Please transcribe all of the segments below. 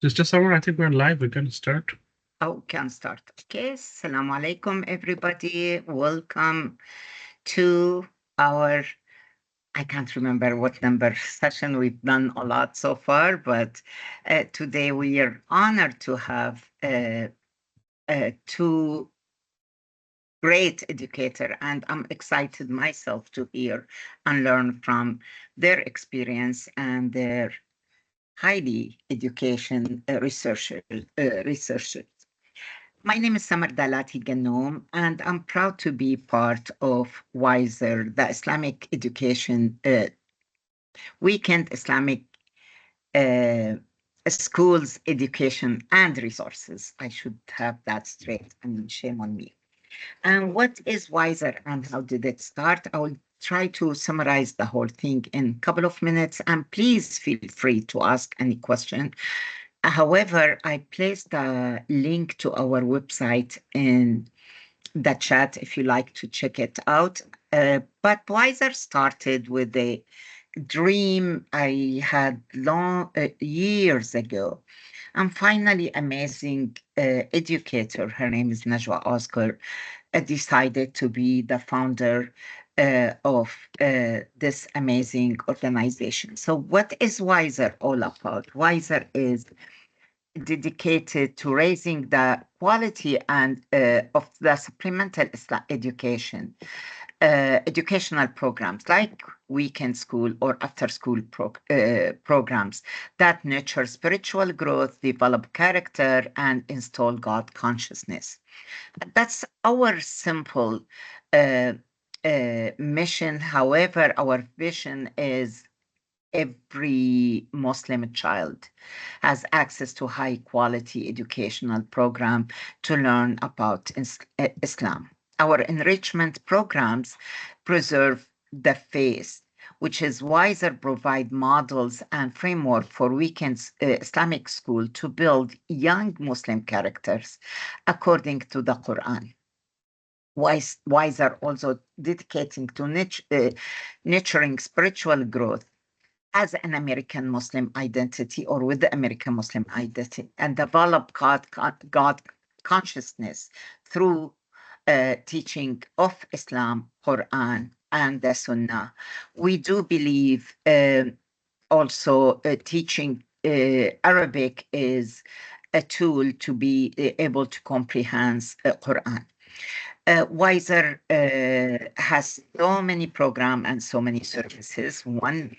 Sister Samar, I think we're live. We're going to start. Oh, can start. Okay, Assalamu alaikum, everybody. Welcome to our, I can't remember what number session. We've done a lot so far, but today we are honored to have two great educator, and I'm excited myself to hear and learn from their experience and their highly education researchers. My name is Samar Dalati Ghannoum, and I'm proud to be part of WISER, the Islamic Education Weekend Islamic uh, Schools Education and Resources. I should have that straight. I mean, shame on me. And what is WISER and how did it start? I will try to summarize the whole thing in a couple of minutes, and please feel free to ask any question. However, I placed a link to our website in the chat if you like to check it out. But Wiser started with a dream I had long years ago. And finally, amazing educator, her name is Najwa Oscar, decided to be the founder of this amazing organization. So, what is Wiser all about? Wiser is dedicated to raising the quality and of the supplemental education, educational programs like weekend school or after school programs that nurture spiritual growth, develop character, and install God consciousness. That's our simple uh, mission. However, our vision is every Muslim child has access to high quality educational program to learn about Islam. Our enrichment programs preserve the faith, which is wiser provide models and framework for weekends Islamic school to build young Muslim characters according to the Quran. Wiser also dedicating to nurturing spiritual growth as an American Muslim identity or with the American Muslim identity and develop God consciousness through teaching of Islam, Quran, and the Sunnah. We do believe also teaching Arabic is a tool to be able to comprehend Quran. Wiser has so many programs and so many services. One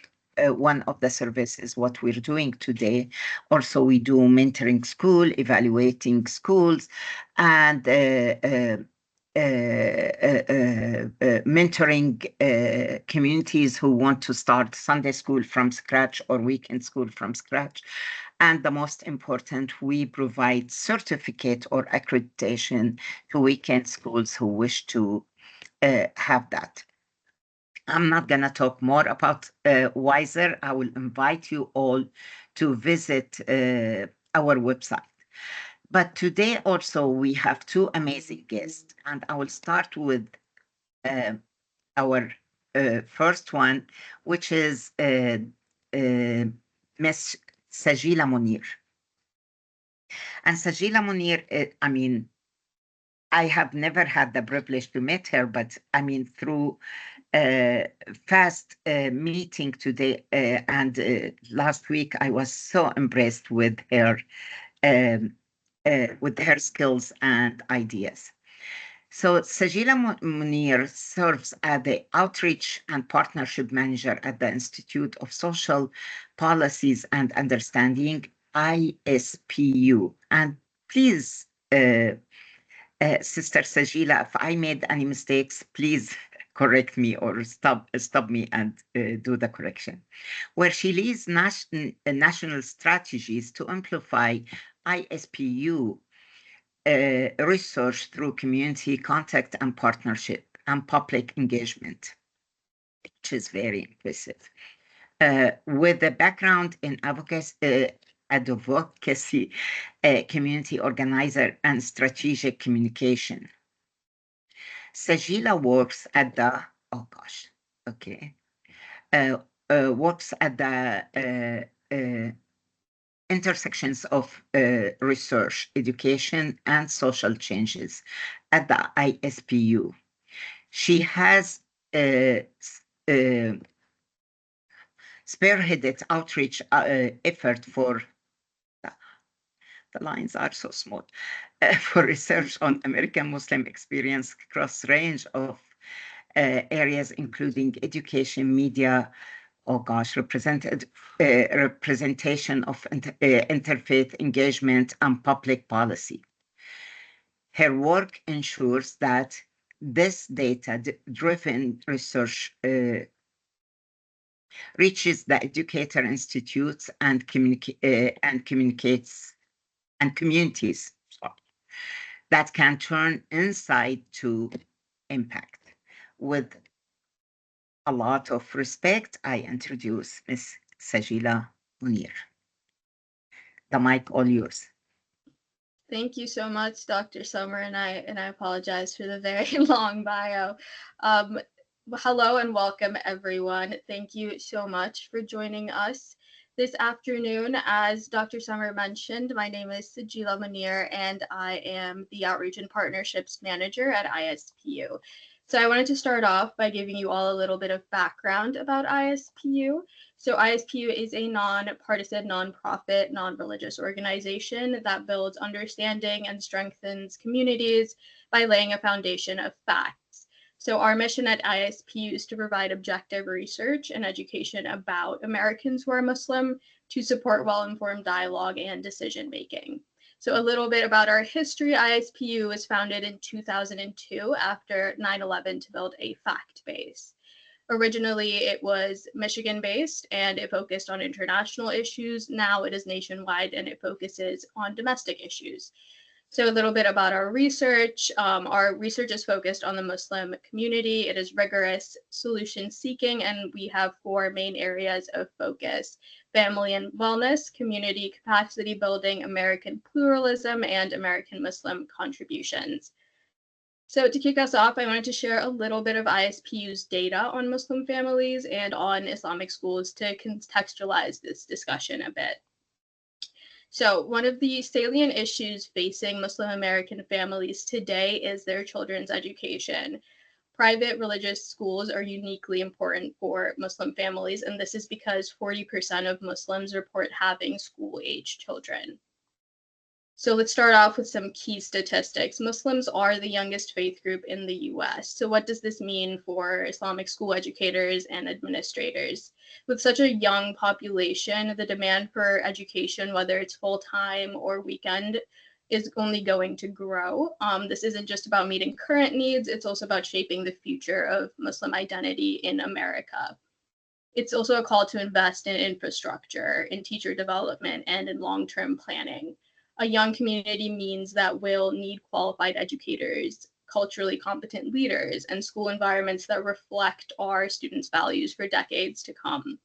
of the services, what we're doing today. Also, we do mentoring school, evaluating schools, and mentoring communities who want to start Sunday school from scratch or weekend school from scratch. And the most important, we provide certificate or accreditation to weekend schools who wish to have that. I'm not going to talk more about Wiser. I will invite you all to visit our website. But today also we have two amazing guests, and I will start with uh, our first one, which is Miss Sajeela Munir. And Sajeela Munir, I mean, I have never had the privilege to meet her, but I mean, through uh, fast meeting today and last week, I was so impressed um, with her skills and ideas. So Sajeela Munir serves as the Outreach and Partnership Manager at the Institute of Social Policies and Understanding, ISPU. And please, Sister Sajeela, if I made any mistakes, please correct me or stop me and do the correction. Where she leads national strategies to amplify ISPU research through community contact and partnership and public engagement, which is very impressive. With a background in advocacy, community organizer, and strategic communication. Sajeela works at the, oh gosh, okay, works at the intersections of research, education, and social changes at the ISPU. She has uh, spearheaded outreach effort for the lines are so small for research on American Muslim experience across range of areas, including education, media, oh gosh, representation of interfaith engagement and public policy. Her work ensures that this data-driven research reaches the educator institutes and communicates and communities that can turn insight to impact. With a lot of respect, I introduce Ms. Sajeela Munir. The mic all yours. Thank you so much, Dr. Samar, and I apologize for the very long bio. Hello and welcome, everyone. Thank you so much for joining us this afternoon. As Dr. Samar mentioned, my name is Sajeela Munir, and I am the Outreach and Partnerships Manager at ISPU. So I wanted to start off by giving you all a little bit of background about ISPU. So ISPU is a non-partisan, nonprofit, non-religious organization that builds understanding and strengthens communities by laying a foundation of facts. So our mission at ISPU is to provide objective research and education about Americans who are Muslim to support well-informed dialogue and decision-making. So a little bit about our history. ISPU was founded in 2002 after 9/11 to build a fact base. Originally, it was Michigan-based and it focused on international issues. Now it is nationwide and it focuses on domestic issues. So a little bit about our research. Our research is focused on the Muslim community. It is rigorous, solution-seeking, and we have 4 main areas of focus: family and wellness, community capacity building, American pluralism, and American Muslim contributions. So to kick us off, I wanted to share a little bit of ISPU's data on Muslim families and on Islamic schools to contextualize this discussion a bit. So one of the salient issues facing Muslim American families today is their children's education. Private religious schools are uniquely important for Muslim families, and this is because 40% of Muslims report having school-age children. So let's start off with some key statistics. Muslims are the youngest faith group in the US. So what does this mean for Islamic school educators and administrators? With such a young population, the demand for education, whether it's full-time or weekend, is only going to grow. This isn't just about meeting current needs, it's also about shaping the future of Muslim identity in America. It's also a call to invest in infrastructure, in teacher development, and in long-term planning. A young community means that we'll need qualified educators, culturally competent leaders, and school environments that reflect our students' values for decades to come.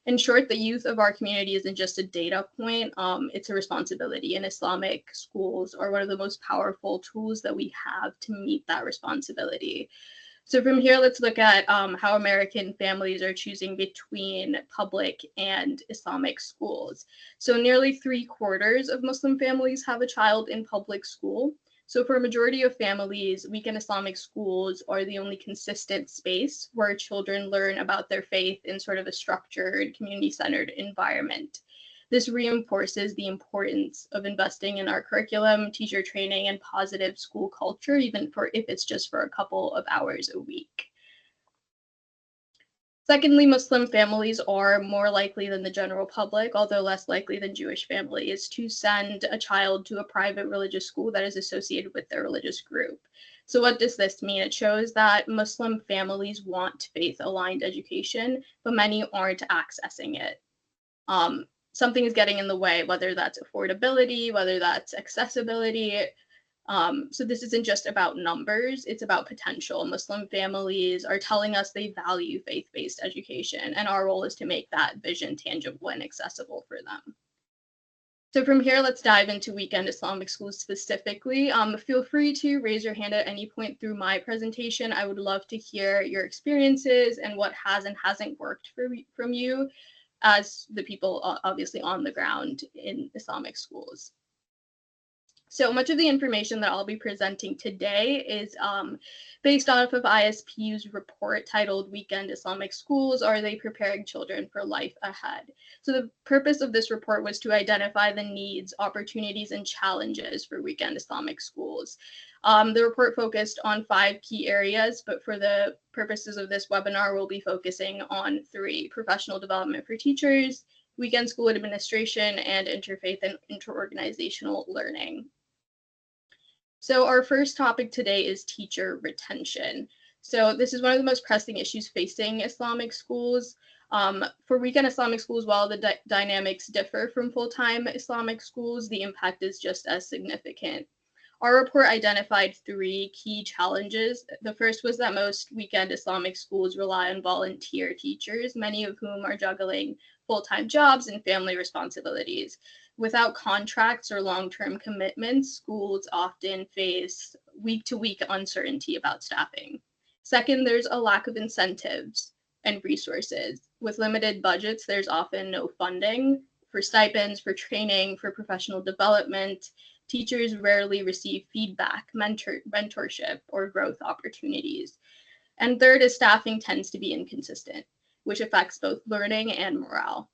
In short, the youth of our community isn't just a data point, it's a responsibility, and Islamic schools are one of the most powerful tools that we have to meet that responsibility. So from here, let's look at how American families are choosing between public and Islamic schools. So nearly 3/4 of Muslim families have a child in public school. So for a majority of families, weekend Islamic schools are the only consistent space where children learn about their faith in sort of a structured, community-centered environment. This reinforces the importance of investing in our curriculum, teacher training, and positive school culture, even if it's just for a couple of hours a week. Secondly, Muslim families are more likely than the general public, although less likely than Jewish families, to send a child to a private religious school that is associated with their religious group. So what does this mean? It shows that Muslim families want faith-aligned education, but many aren't accessing it. Something is getting in the way, whether that's affordability, whether that's accessibility. So this isn't just about numbers, it's about potential. Muslim families are telling us they value faith-based education, and our role is to make that vision tangible and accessible for them. So from here, let's dive into weekend Islamic schools specifically. Feel free to raise your hand at any point through my presentation. I would love to hear your experiences and what has and hasn't worked from you. as the people obviously on the ground in Islamic schools. So much of the information that I'll be presenting today is based off of ISPU's report titled Weekend Islamic Schools, Are They Preparing Children for Life Ahead? So the purpose of this report was to identify the needs, opportunities, and challenges for weekend Islamic schools. The report focused on 5 key areas, but for the purposes of this webinar, we'll be focusing on 3: professional development for teachers, weekend school administration, and interfaith and interorganizational learning. So our first topic today is teacher retention. So this is one of the most pressing issues facing Islamic schools. For weekend Islamic schools, while the dynamics differ from full-time Islamic schools, the impact is just as significant. Our report identified 3 key challenges. The first was that most weekend Islamic schools rely on volunteer teachers, many of whom are juggling full-time jobs and family responsibilities. Without contracts or long-term commitments, schools often face week-to-week uncertainty about staffing. Second, there's a lack of incentives and resources. With limited budgets, there's often no funding for stipends, for training, for professional development. Teachers rarely receive feedback, mentorship, or growth opportunities. And third is staffing tends to be inconsistent, which affects both learning and morale.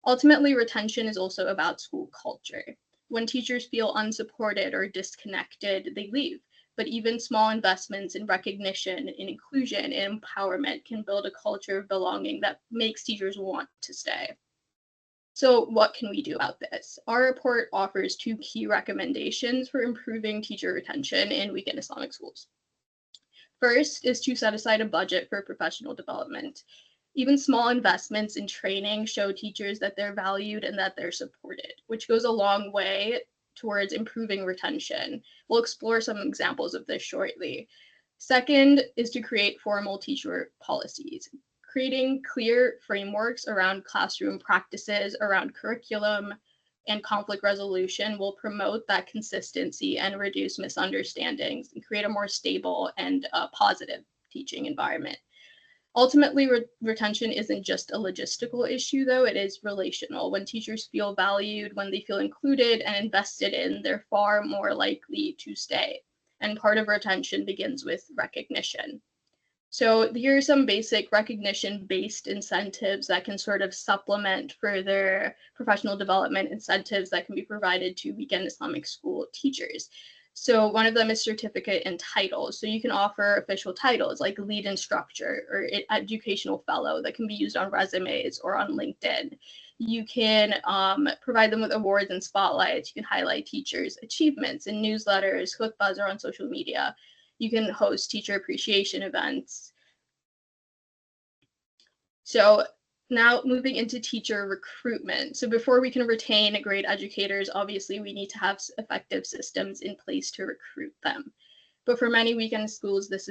Ultimately, retention is also about school culture. When teachers feel unsupported or disconnected, they leave. But even small investments in recognition, in inclusion, and empowerment can build a culture of belonging that makes teachers want to stay. So what can we do about this? Our report offers 2 key recommendations for improving teacher retention in weekend Islamic schools. First is to set aside a budget for professional development. Even small investments in training show teachers that they're valued and that they're supported, which goes a long way towards improving retention. We'll explore some examples of this shortly. Second is to create formal teacher policies. Creating clear frameworks around classroom practices, around curriculum, and conflict resolution will promote that consistency and reduce misunderstandings and create a more stable and positive teaching environment. Ultimately, retention isn't just a logistical issue, though. It is relational. When teachers feel valued, when they feel included and invested in, they're far more likely to stay. And part of retention begins with recognition. So here are some basic recognition-based incentives that can sort of supplement further professional development incentives that can be provided to weekend Islamic school teachers. So one of them is certificate and titles. So you can offer official titles like lead instructor or educational fellow that can be used on resumes or on LinkedIn. You can provide them with awards and spotlights. You can highlight teachers' achievements in newsletters, khutbahs, or on social media. You can host teacher appreciation events. So now moving into teacher recruitment. So before we can retain great educators, obviously we need to have effective systems in place to recruit them. But for many weekend schools, this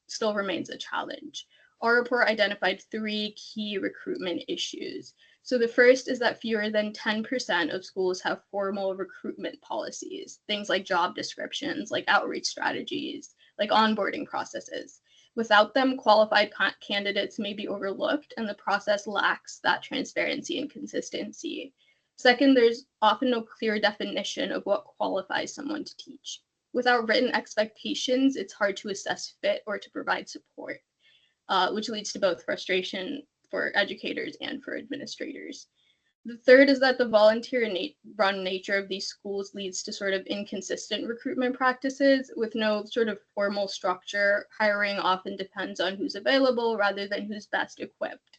still remains a challenge. Our report identified 3 key recruitment issues. So the first is that fewer than 10% of schools have formal recruitment policies, things like job descriptions, like outreach strategies, like onboarding processes. Without them, qualified candidates may be overlooked and the process lacks that transparency and consistency. Second, there's often no clear definition of what qualifies someone to teach. Without written expectations, it's hard to assess fit or to provide support, which leads to both frustration for educators and for administrators. The third is that the volunteer-run nature of these schools leads to sort of inconsistent recruitment practices with no sort of formal structure. Hiring often depends on who's available rather than who's best equipped.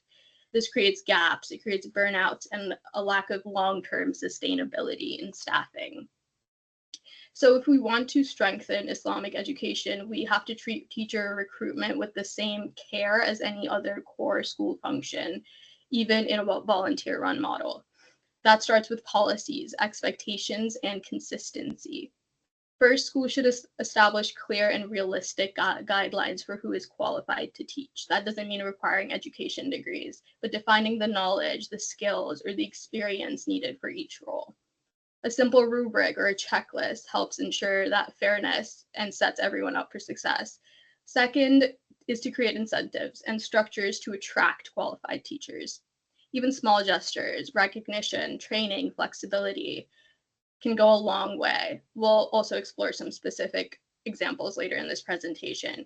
This creates gaps, it creates burnouts, and a lack of long-term sustainability in staffing. So if we want to strengthen Islamic education, we have to treat teacher recruitment with the same care as any other core school function, even in a volunteer-run model. That starts with policies, expectations, and consistency. First, schools should establish clear and realistic guidelines for who is qualified to teach. That doesn't mean requiring education degrees, but defining the knowledge, the skills, or the experience needed for each role. A simple rubric or a checklist helps ensure that fairness and sets everyone up for success. Second is to create incentives and structures to attract qualified teachers. Even small gestures, recognition, training, flexibility can go a long way. We'll also explore some specific examples later in this presentation.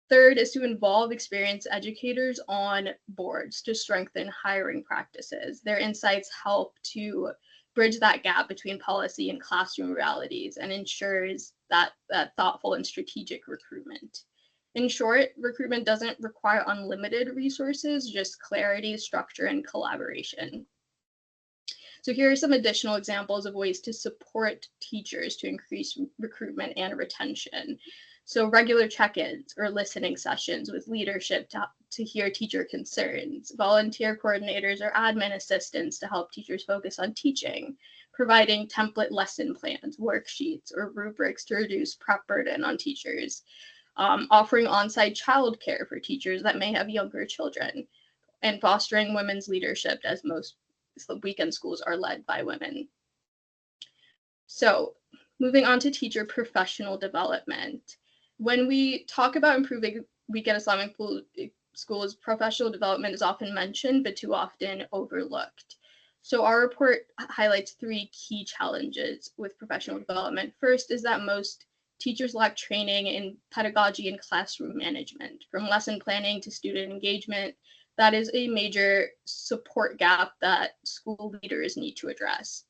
Third is to involve experienced educators on boards to strengthen hiring practices. Their insights help to bridge that gap between policy and classroom realities and ensures that thoughtful and strategic recruitment. In short, recruitment doesn't require unlimited resources, just clarity, structure, and collaboration. So here are some additional examples of ways to support teachers to increase recruitment and retention. So regular check-ins or listening sessions with leadership to hear teacher concerns, volunteer coordinators or admin assistants to help teachers focus on teaching, providing template lesson plans, worksheets, or rubrics to reduce prep burden on teachers, offering on-site childcare for teachers that may have younger children, and fostering women's leadership, as most weekend schools are led by women. So moving on to teacher professional development. When we talk about improving weekend Islamic schools, professional development is often mentioned, but too often overlooked. So our report highlights 3 key challenges with professional development. First is that most teachers lack training in pedagogy and classroom management, from lesson planning to student engagement. That is a major support gap that school leaders need to address.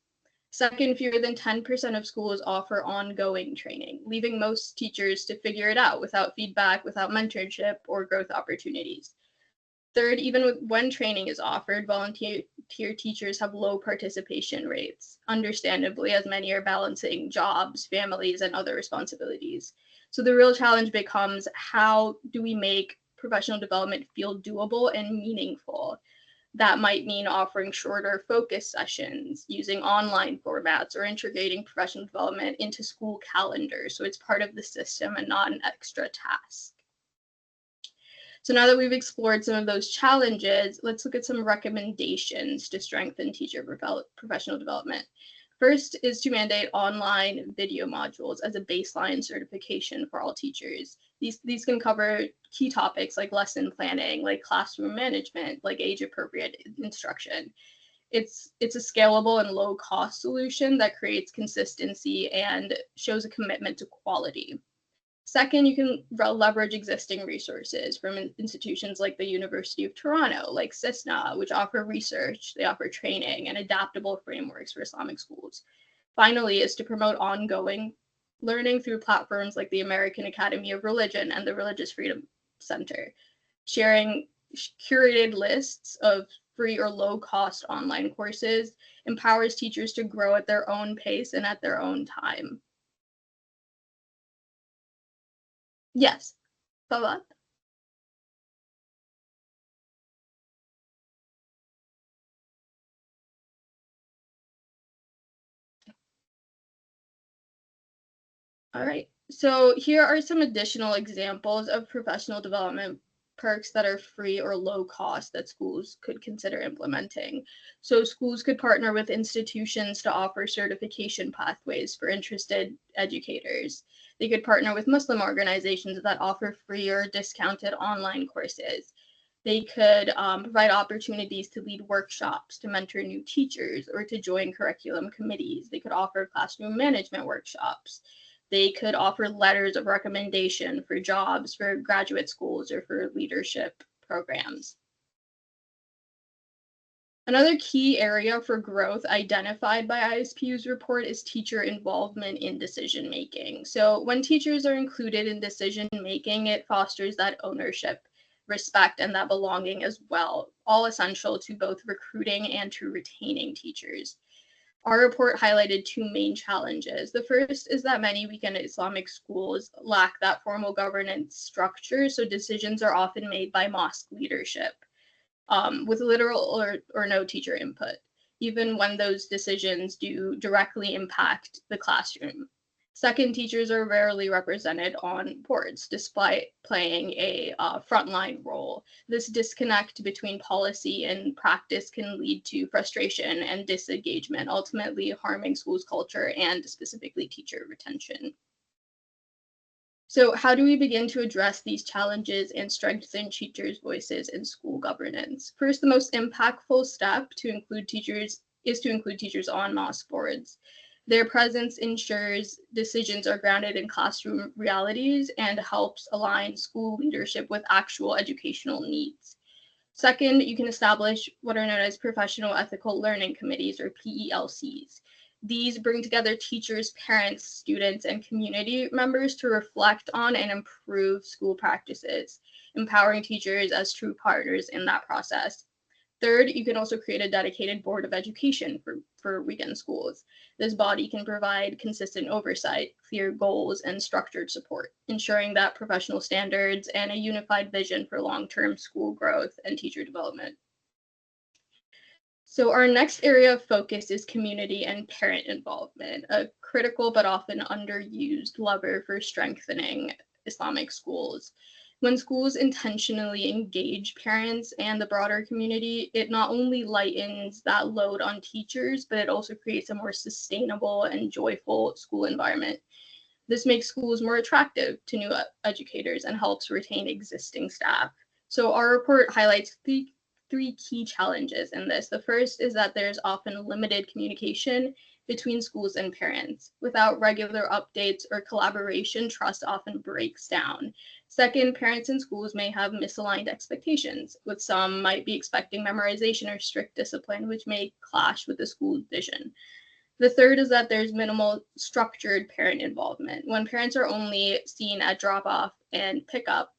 Second, fewer than 10% of schools offer ongoing training, leaving most teachers to figure it out without feedback, without mentorship, or growth opportunities. Third, even when training is offered, volunteer teachers have low participation rates, understandably, as many are balancing jobs, families, and other responsibilities. So the real challenge becomes, how do we make professional development feel doable and meaningful? That might mean offering shorter focus sessions, using online formats, or integrating professional development into school calendars so it's part of the system and not an extra task. So now that we've explored some of those challenges, let's look at some recommendations to strengthen teacher professional development. First is to mandate online video modules as a baseline certification for all teachers. These can cover key topics like lesson planning, like classroom management, like age-appropriate instruction. It's a scalable and low-cost solution that creates consistency and shows a commitment to quality. Second, you can leverage existing resources from institutions like the University of Toronto, like CISNA, which offer research, they offer training, and adaptable frameworks for Islamic schools. Finally, is to promote ongoing learning through platforms like the American Academy of Religion and the Religious Freedom Center, sharing curated lists of free or low-cost online courses empowers teachers to grow at their own pace and at their own time. Yes, Fawad? All right, so here are some additional examples of professional development perks that are free or low cost that schools could consider implementing. So schools could partner with institutions to offer certification pathways for interested educators. They could partner with Muslim organizations that offer free or discounted online courses. They could provide opportunities to lead workshops, to mentor new teachers, or to join curriculum committees. They could offer classroom management workshops. They could offer letters of recommendation for jobs, for graduate schools, or for leadership programs. Another key area for growth identified by ISPU's report is teacher involvement in decision making. So when teachers are included in decision making, it fosters that ownership, respect, and that belonging as well, all essential to both recruiting and to retaining teachers. Our report highlighted 2 main challenges. The first is that many weekend Islamic schools lack that formal governance structure, so decisions are often made by mosque leadership, with little or no teacher input, even when those decisions do directly impact the classroom. Second, teachers are rarely represented on boards, despite playing a frontline role. This disconnect between policy and practice can lead to frustration and disengagement, ultimately harming schools' culture and specifically teacher retention. So how do we begin to address these challenges and strengthen teachers' voices in school governance? First, the most impactful step to include teachers is to include teachers on mosque boards. Their presence ensures decisions are grounded in classroom realities and helps align school leadership with actual educational needs. Second, you can establish what are known as professional ethical learning committees, or PELCs. These bring together teachers, parents, students, and community members to reflect on and improve school practices, empowering teachers as true partners in that process. Third, you can also create a dedicated board of education for weekend schools. This body can provide consistent oversight, clear goals, and structured support, ensuring that professional standards and a unified vision for long-term school growth and teacher development. So our next area of focus is community and parent involvement, a critical but often underused lever for strengthening Islamic schools. When schools intentionally engage parents and the broader community, it not only lightens that load on teachers, but it also creates a more sustainable and joyful school environment. This makes schools more attractive to new educators and helps retain existing staff. So our report highlights three key challenges in this. The first is that there's often limited communication between schools and parents. Without regular updates or collaboration, trust often breaks down. Second, parents and schools may have misaligned expectations, with some might be expecting memorization or strict discipline, which may clash with the school's vision. The third is that there's minimal structured parent involvement. When parents are only seen at drop off and pickup,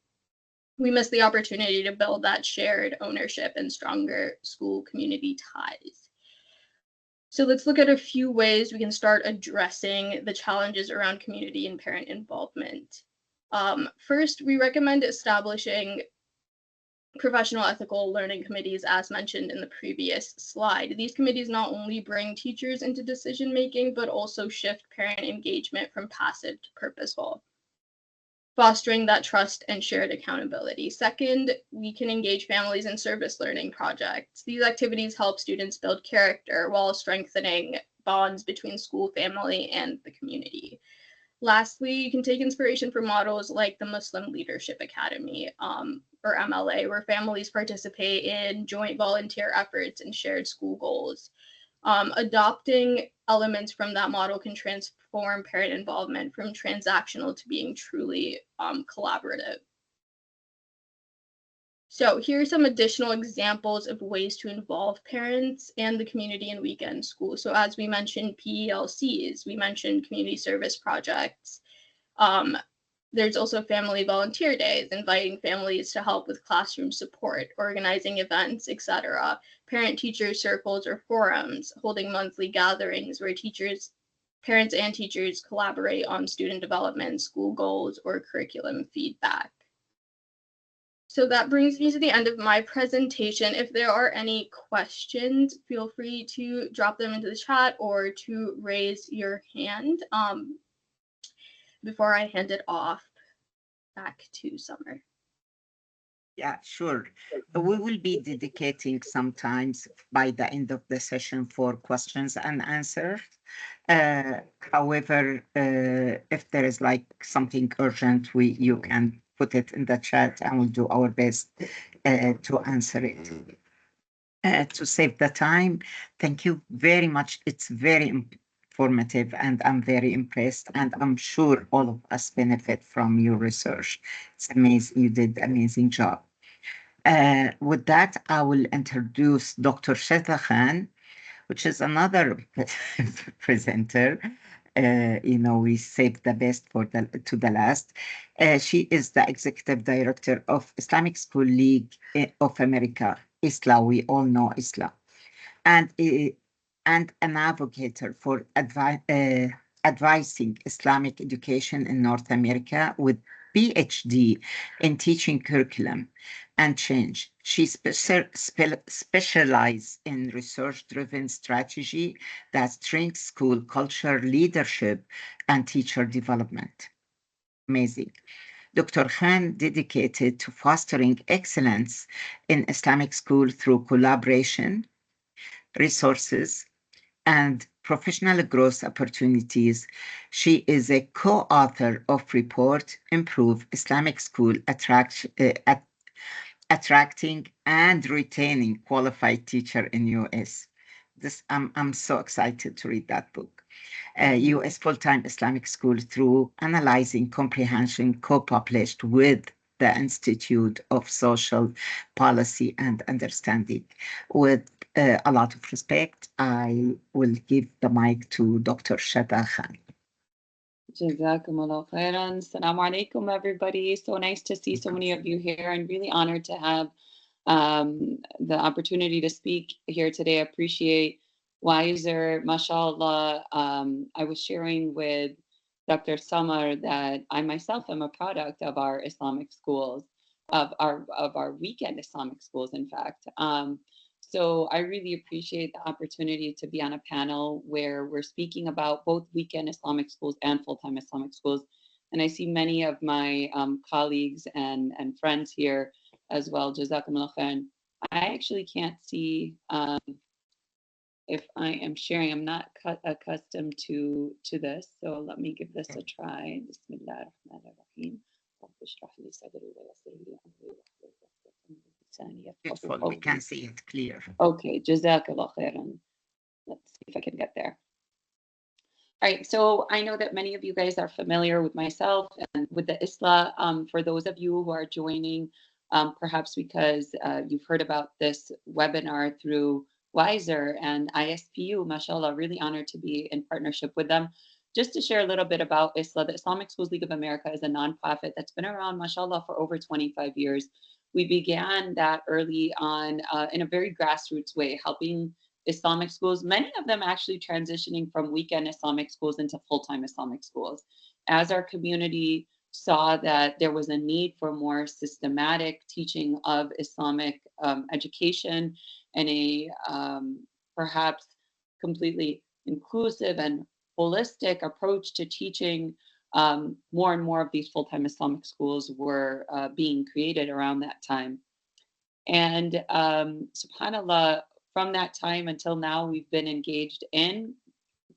we miss the opportunity to build that shared ownership and stronger school community ties. So let's look at a few ways we can start addressing the challenges around community and parent involvement. First, we recommend establishing professional ethical learning committees, as mentioned in the previous slide. These committees not only bring teachers into decision making, but also shift parent engagement from passive to purposeful, fostering that trust and shared accountability. Second, we can engage families in service learning projects. These activities help students build character while strengthening bonds between school, family, and the community. Lastly, you can take inspiration from models like the Muslim Leadership Academy, or MLA, where families participate in joint volunteer efforts and shared school goals. Adopting elements from that model can transform parent involvement from transactional to being truly collaborative. So here are some additional examples of ways to involve parents and the community in weekend school. So as we mentioned PELCs, we mentioned community service projects. There's also family volunteer days, inviting families to help with classroom support, organizing events, etc. Parent-teacher circles or forums, holding monthly gatherings where parents and teachers collaborate on student development, school goals, or curriculum feedback. So that brings me to the end of my presentation. If there are any questions, feel free to drop them into the chat or to raise your hand before I hand it off back to Samar. Yeah, sure. We will be dedicating sometimes by the end of the session for questions and answers. However, if there is like something urgent, you can put it in the chat and we'll do our best to answer it. To save the time, thank you very much. It's very informative and I'm very impressed, and I'm sure all of us benefit from your research. It's amazing. You did an amazing job. With that, I will introduce Dr. Shaza Khan, which is another presenter. We saved the best to the last. She is the executive director of Islamic School League of America, ISLA. We all know ISLA, and an advocate for advising Islamic education in North America with PhD in teaching curriculum and change. She specializes in research-driven strategy that strengthens school culture, leadership, and teacher development. Amazing. Dr. Khan dedicated to fostering excellence in Islamic school through collaboration, resources, and professional growth opportunities. She is a co-author of report Improve Islamic School Attracting and Retaining Qualified Teacher in US. I'm so excited to read that book. US Full-Time Islamic School through Analyzing Comprehension, co-published with the Institute of Social Policy and Understanding. With a lot of respect, I will give the mic to Dr. Shaza Khan. Jazakumullah khairan. Assalamu alaikum, everybody. So nice to see so many of you here, and really honored to have the opportunity to speak here today. I appreciate Wiser, mashallah. I was sharing with Dr. Samar that I myself am a product of our Islamic schools, of our weekend Islamic schools, in fact. So I really appreciate the opportunity to be on a panel where we're speaking about both weekend Islamic schools and full-time Islamic schools. And I see many of my colleagues and friends here as well. Jazakumullah khairan. I actually can't see if I am sharing. I'm not accustomed to this, so let me give this a try. Bismillah ar-Rahman ar-Rahim. Beautiful. We can see it clear. Okay, Jazakallah khairan. Let's see if I can get there. All right, so I know that many of you guys are familiar with myself and with the ISLA. For those of you who are joining, perhaps because you've heard about this webinar through Wiser and ISPU, mashallah, really honored to be in partnership with them. Just to share a little bit about ISLA, the Islamic Schools League of America is a nonprofit that's been around, mashallah, for over 25 years. We began that early on in a very grassroots way, helping Islamic schools, many of them actually transitioning from weekend Islamic schools into full-time Islamic schools. As our community saw that there was a need for more systematic teaching of Islamic education and a perhaps completely inclusive and holistic approach to teaching, more and more of these full-time Islamic schools were being created around that time. And subhanAllah, from that time until now, we've been engaged in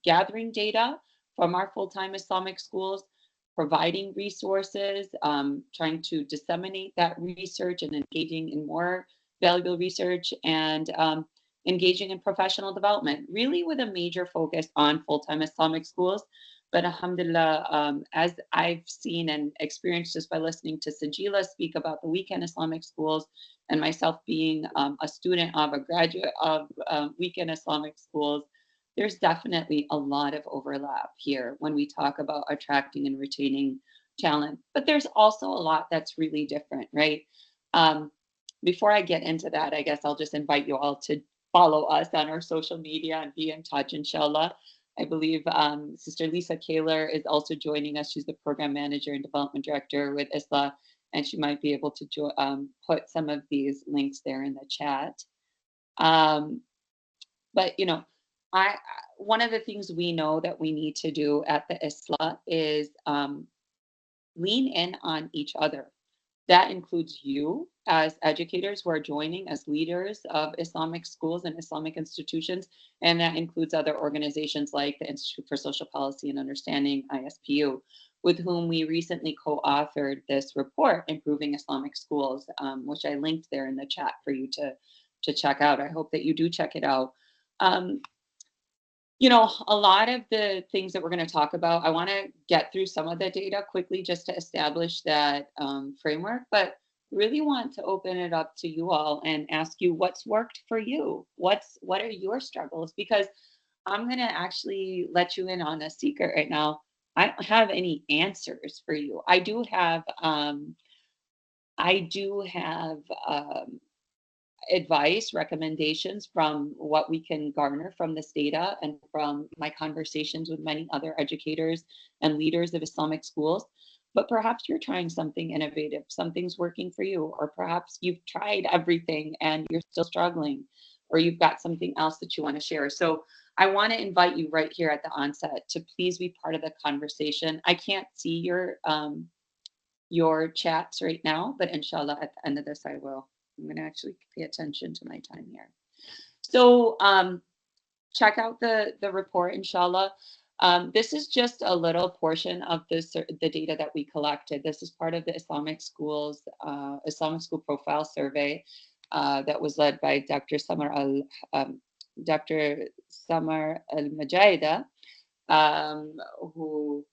gathering data from our full-time Islamic schools, providing resources, trying to disseminate that research and engaging in more valuable research, and engaging in professional development, really with a major focus on full-time Islamic schools. But alhamdulillah, as I've seen and experienced just by listening to Sajeela speak about the weekend Islamic schools, and myself being a student of, a graduate of weekend Islamic schools, there's definitely a lot of overlap here when we talk about attracting and retaining talent. But there's also a lot that's really different, right? Before I get into that, I guess I'll just invite you all to follow us on our social media and be in touch, inshallah. I believe Sister Lisa Kaler is also joining us. She's the program manager and development director with ISLA, and she might be able to put some of these links there in the chat. But you know, one of the things we know that we need to do at the ISLA is lean in on each other. That includes you as educators who are joining as leaders of Islamic schools and Islamic institutions, and that includes other organizations like the Institute for Social Policy and Understanding, ISPU, with whom we recently co-authored this report, Improving Islamic Schools, which I linked there in the chat for you to check out. I hope that you do check it out. You know, a lot of the things that we're going to talk about, I want to get through some of the data quickly just to establish that framework, but really want to open it up to you all and ask you what's worked for you. What are your struggles? Because I'm going to actually let you in on a secret right now. I don't have any answers for you. I do have advice, recommendations from what we can garner from this data and from my conversations with many other educators and leaders of Islamic schools. But perhaps you're trying something innovative, something's working for you, or perhaps you've tried everything and you're still struggling, or you've got something else that you want to share. So I want to invite you right here at the onset to please be part of the conversation. I can't see your chats right now, but inshallah at the end of this I will. I'm going to actually pay attention to my time here. So check out the report, inshallah. This is just a little portion of the data that we collected. This is part of the Islamic School Profile Survey that was led by Dr. Samar al-Majida, who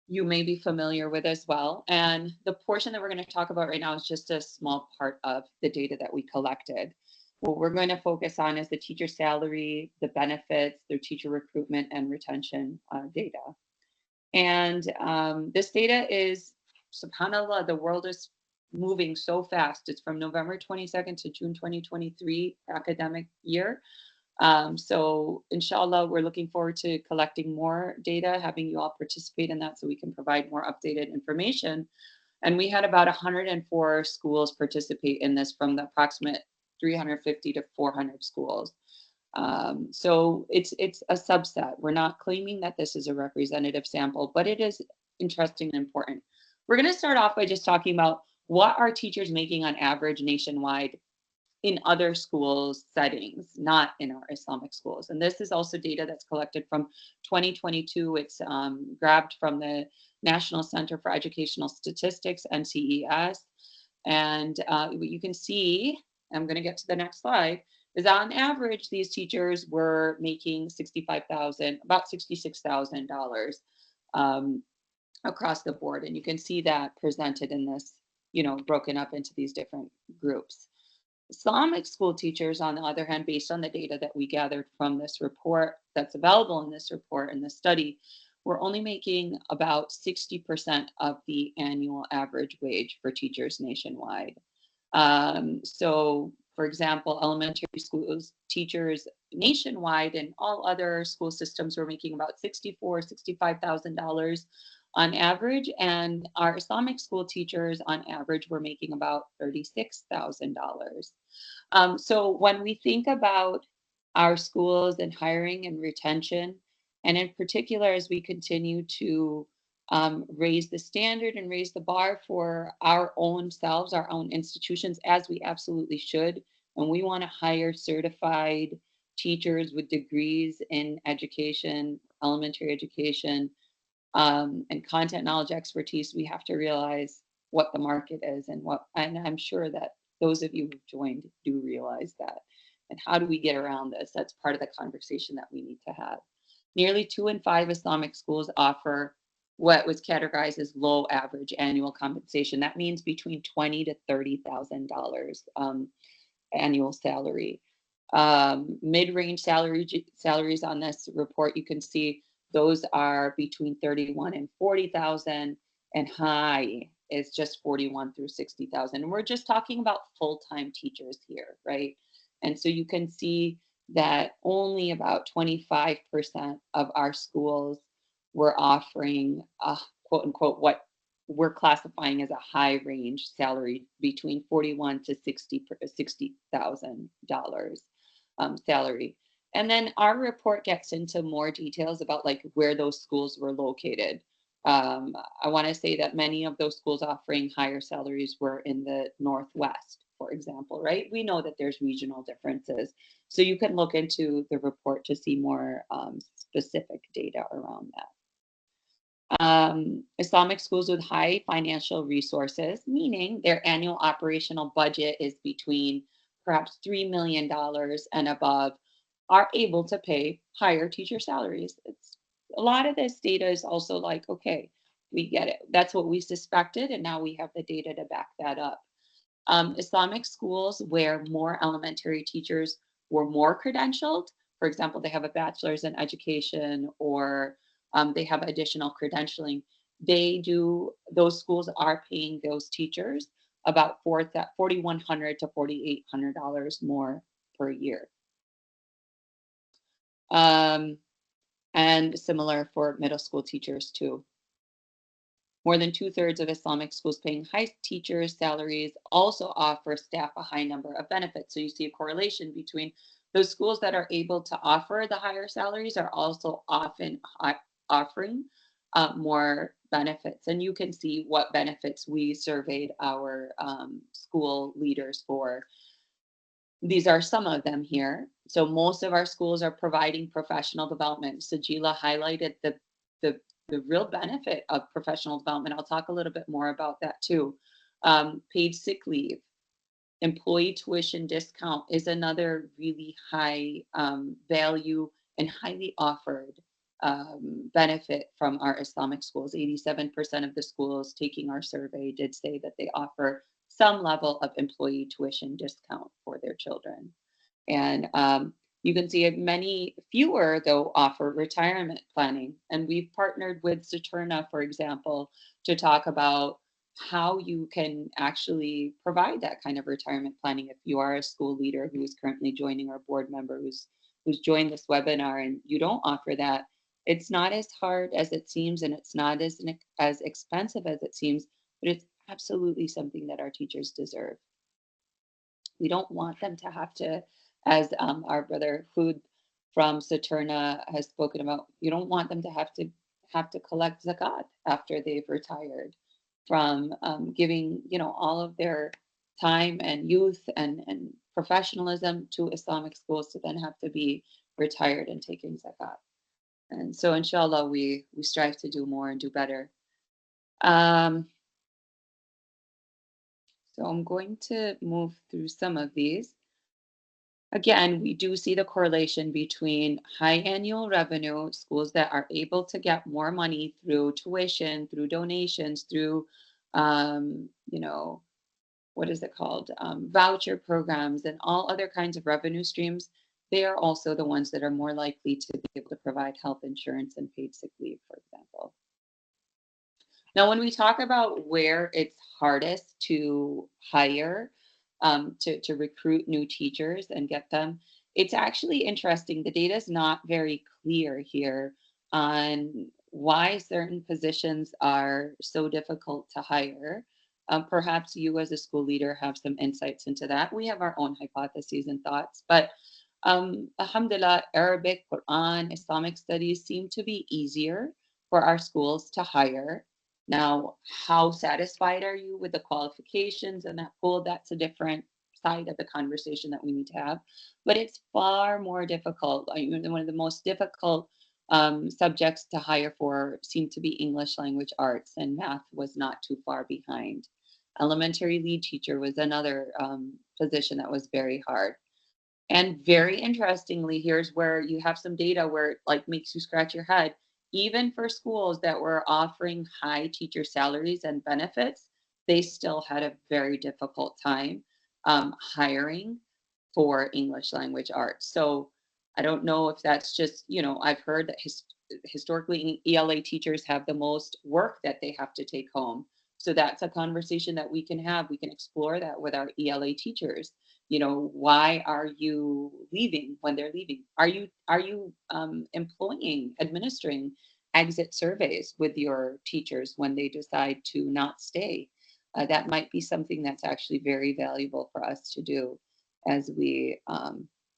you may be familiar with as well. And the portion that we're going to talk about right now is just a small part of the data that we collected. What we're going to focus on is the teacher salary, the benefits, their teacher recruitment and retention data. And this data is, subhanAllah, the world is moving so fast. It's from November 22nd to June 2023 academic year. So inshallah, we're looking forward to collecting more data, having you all participate in that so we can provide more updated information. And we had about 104 schools participate in this from the approximate 350 to 400 schools. So it's a subset. We're not claiming that this is a representative sample, but it is interesting and important. We're going to start off by just talking about what are teachers making on average nationwide in other schools settings, not in our Islamic schools. And this is also data that's collected from 2022. It's grabbed from the National Center for Educational Statistics, NCES. And what you can see, I'm going to get to the next slide, is on average, these teachers were making about $66,000 across the board. And you can see that presented in this, broken up into these different groups. Islamic school teachers, on the other hand, based on the data that we gathered from this report that's available in this report in the study, we're only making about 60% of the annual average wage for teachers nationwide. So, for example, elementary schools teachers nationwide and all other school systems were making about $65,000 on average, and our Islamic school teachers on average were making about $36,000. So when we think about our schools and hiring and retention, and in particular, as we continue to raise the standard and raise the bar for our own selves, our own institutions, as we absolutely should, and we want to hire certified teachers with degrees in education, elementary education, and content knowledge expertise, we have to realize what the market is and I'm sure that those of you who've joined do realize that. And how do we get around this? That's part of the conversation that we need to have. Nearly 2 in 5 Islamic schools offer what was categorized as low average annual compensation. That means between $20,000 to $30,000 annual salary. Mid-range salaries on this report, you can see those are between 31 and 40,000, and high is just 41 through 60,000. And we're just talking about full-time teachers here, right? And so you can see that only about 25% of our schools were offering quote unquote what we're classifying as a high range salary between $41,000 to $60,000 salary. And then our report gets into more details about like where those schools were located. I want to say that many of those schools offering higher salaries were in the Northwest, for example, right? We know that there's regional differences. So you can look into the report to see more specific data around that. Islamic schools with high financial resources, meaning their annual operational budget is between perhaps $3 million and above, are able to pay higher teacher salaries. A lot of this data is also like, okay, we get it. That's what we suspected, and now we have the data to back that up. Islamic schools where more elementary teachers were more credentialed, for example, they have a bachelor's in education or they have additional credentialing, those schools are paying those teachers about $4,100 to $4,800 more per year. And similar for middle school teachers too. More than 2/3 of Islamic schools paying high teachers' salaries also offer staff a high number of benefits. So you see a correlation between those schools that are able to offer the higher salaries are also often offering more benefits. And you can see what benefits we surveyed our school leaders for. These are some of them here. So most of our schools are providing professional development. Sajeela highlighted the, the real benefit of professional development. I'll talk a little bit more about that too. Paid sick leave, employee tuition discount is another really high value and highly offered benefit from our Islamic schools. 87% of the schools taking our survey did say that they offer some level of employee tuition discount for their children. And you can see many fewer, though, offer retirement planning. And we've partnered with Saturna, for example, to talk about how you can actually provide that kind of retirement planning if you are a school leader who is currently joining our board member who's joined this webinar and you don't offer that. It's not as hard as it seems, and it's not as expensive as it seems, but it's absolutely something that our teachers deserve. We don't want them to have to, as our brother Hood from Saturna has spoken about, you don't want them to have to collect zakat after they've retired from giving, all of their time and youth and professionalism to Islamic schools to then have to be retired and taking zakat. And so inshallah, we strive to do more and do better. So I'm going to move through some of these. Again, we do see the correlation between high annual revenue, schools that are able to get more money through tuition, through donations, through, what is it called? Voucher programs and all other kinds of revenue streams. They are also the ones that are more likely to be able to provide health insurance and paid sick leave, for example. Now, when we talk about where it's hardest to hire, to recruit new teachers and get them, it's actually interesting. The data is not very clear here on why certain positions are so difficult to hire. Perhaps you as a school leader have some insights into that. We have our own hypotheses and thoughts, but alhamdulillah, Arabic, Quran, Islamic studies seem to be easier for our schools to hire. Now, how satisfied are you with the qualifications and that pool? That's a different side of the conversation that we need to have. But it's far more difficult. One of the most difficult subjects to hire for seemed to be English language arts, and math was not too far behind. Elementary lead teacher was another position that was very hard. And very interestingly, here's where you have some data where it like makes you scratch your head. Even for schools that were offering high teacher salaries and benefits, they still had a very difficult time hiring for English language arts. So I don't know if that's just, I've heard that historically ELA teachers have the most work that they have to take home. So that's a conversation that we can have. We can explore that with our ELA teachers. Why are you leaving when they're leaving? Are you administering exit surveys with your teachers when they decide to not stay? That might be something that's actually very valuable for us to do as we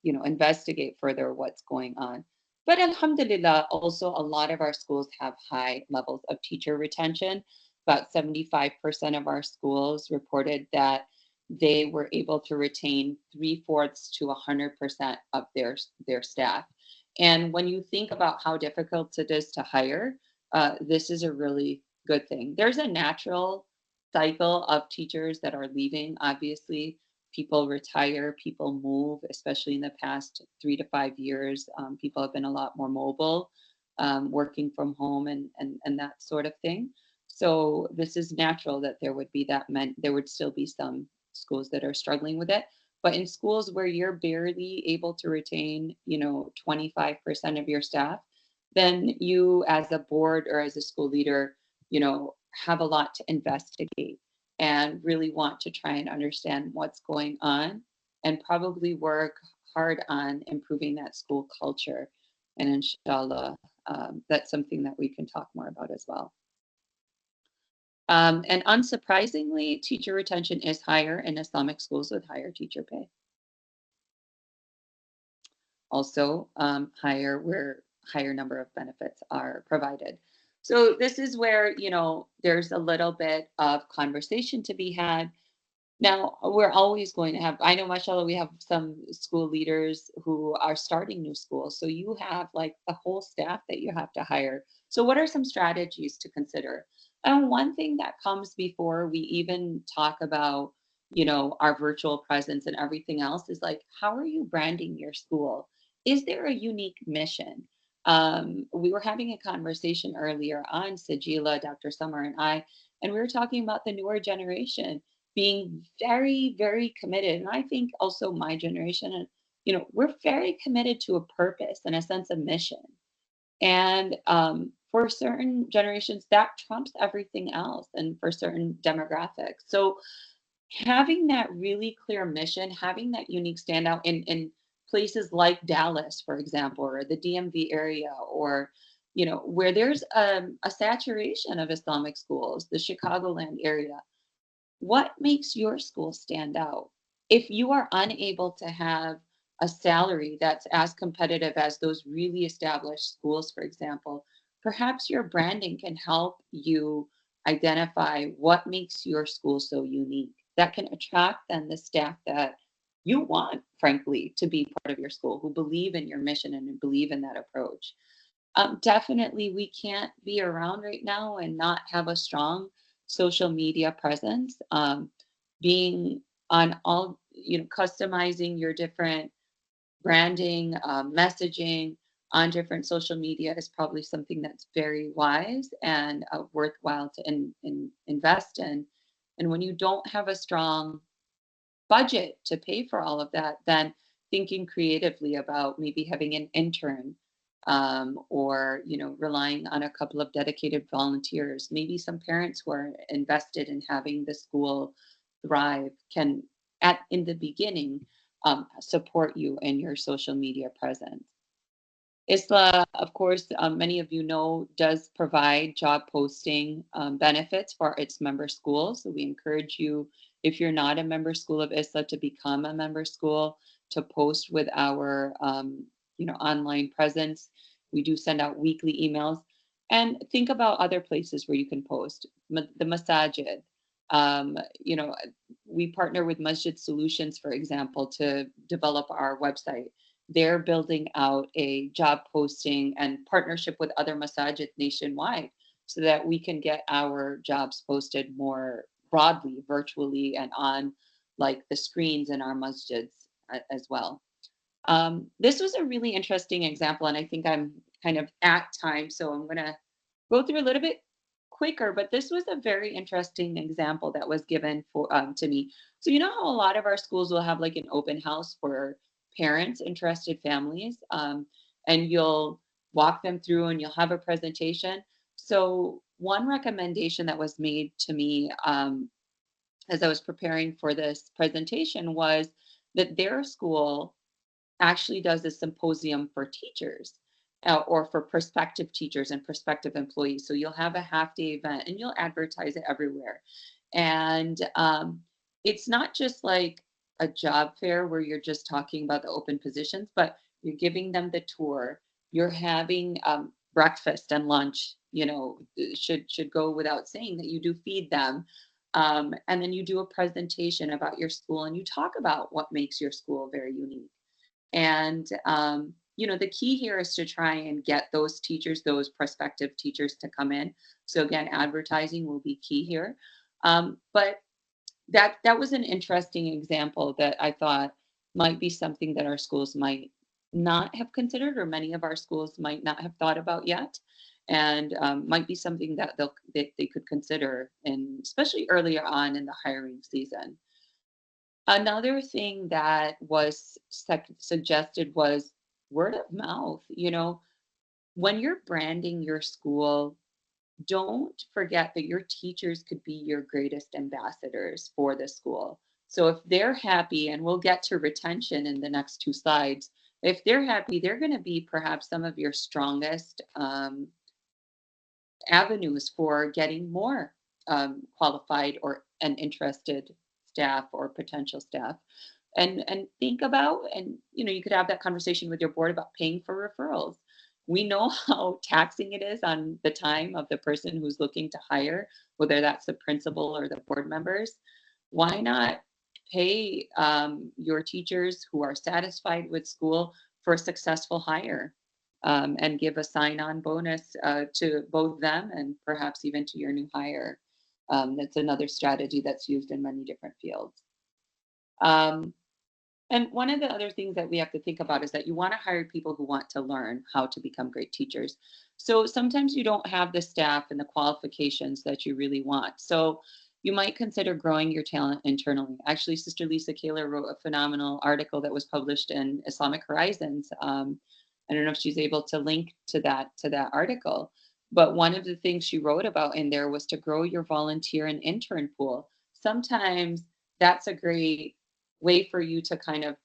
investigate further what's going on. But alhamdulillah, also a lot of our schools have high levels of teacher retention. About 75% of our schools reported that they were able to retain 3/4 to 100% of their staff. And when you think about how difficult it is to hire, this is a really good thing. There's a natural cycle of teachers that are leaving. Obviously, people retire, people move, especially in the past 3 to 5 years. People have been a lot more mobile, working from home and that sort of thing. So this is natural that there would be there would still be some schools that are struggling with it. But in schools where you're barely able to retain, 25% of your staff, then you as a board or as a school leader, have a lot to investigate and really want to try and understand what's going on and probably work hard on improving that school culture. And inshallah, that's something that we can talk more about as well. And unsurprisingly, teacher retention is higher in Islamic schools with higher teacher pay. Also, higher number of benefits are provided. So this is where, there's a little bit of conversation to be had. Now, we're always going to have, I know, mashallah, we have some school leaders who are starting new schools. So you have like the whole staff that you have to hire. So what are some strategies to consider? And one thing that comes before we even talk about, our virtual presence and everything else is like, how are you branding your school? Is there a unique mission? We were having a conversation earlier on, Sajeela, Dr. Samar, and I, and we were talking about the newer generation being very, very committed. And I think also my generation, and we're very committed to a purpose and a sense of mission. And for certain generations, that trumps everything else, and for certain demographics. So having that really clear mission, having that unique standout in places like Dallas, for example, or the DMV area, or where there's a saturation of Islamic schools, the Chicagoland area, what makes your school stand out? If you are unable to have a salary that's as competitive as those really established schools, for example, perhaps your branding can help you identify what makes your school so unique that can attract then the staff that you want, frankly, to be part of your school, who believe in your mission and who believe in that approach. Definitely, we can't be around right now and not have a strong social media presence. Being on all, customizing your different branding, messaging on different social media is probably something that's very wise and worthwhile to invest in. And when you don't have a strong budget to pay for all of that, then thinking creatively about maybe having an intern, or relying on a couple of dedicated volunteers. Maybe some parents who are invested in having the school thrive can, in the beginning, support you in your social media presence. ISLA, of course, many of you know, does provide job posting benefits for its member schools. So we encourage you, if you're not a member school of ISLA, to become a member school, to post with our online presence. We do send out weekly emails. And think about other places where you can post. The masajid. We partner with Masjid Solutions, for example, to develop our website. They're building out a job posting and partnership with other masajid nationwide so that we can get our jobs posted more broadly, virtually, and on like the screens in our masjids as well. This was a really interesting example, and I think I'm kind of at time, so I'm going to go through a little bit quicker, but this was a very interesting example that was given for to me. So you know how a lot of our schools will have like an open house for parents, interested families, and you'll walk them through and you'll have a presentation. So one recommendation that was made to me as I was preparing for this presentation was that their school actually does a symposium for teachers, or for prospective teachers and prospective employees. So you'll have a half-day event and you'll advertise it everywhere. And it's not just like a job fair where you're just talking about the open positions, but you're giving them the tour. You're having breakfast and lunch. Should go without saying that you do feed them. And then you do a presentation about your school and you talk about what makes your school very unique. And the key here is to try and get those teachers, those prospective teachers, to come in. So again, advertising will be key here. But that was an interesting example that I thought might be something that our schools might not have considered, or many of our schools might not have thought about yet, and might be something that they could consider, and especially earlier on in the hiring season. Another thing that was suggested was word of mouth. When you're branding your school, don't forget that your teachers could be your greatest ambassadors for the school. So if they're happy, and we'll get to retention in the next two slides, if they're happy, they're going to be perhaps some of your strongest avenues for getting more qualified and interested staff or potential staff. And think about, and you could have that conversation with your board about paying for referrals. We know how taxing it is on the time of the person who's looking to hire, whether that's the principal or the board members. Why not pay your teachers who are satisfied with school for a successful hire, and give a sign-on bonus to both them and perhaps even to your new hire. That's another strategy that's used in many different fields. And one of the other things that we have to think about is that you want to hire people who want to learn how to become great teachers. So sometimes you don't have the staff and the qualifications that you really want. So you might consider growing your talent internally. Actually, Sister Lisa Kaler wrote a phenomenal article that was published in Islamic Horizons. I don't know if she's able to link to that article, but one of the things she wrote about in there was to grow your volunteer and intern pool. Sometimes that's a great way for you to kind of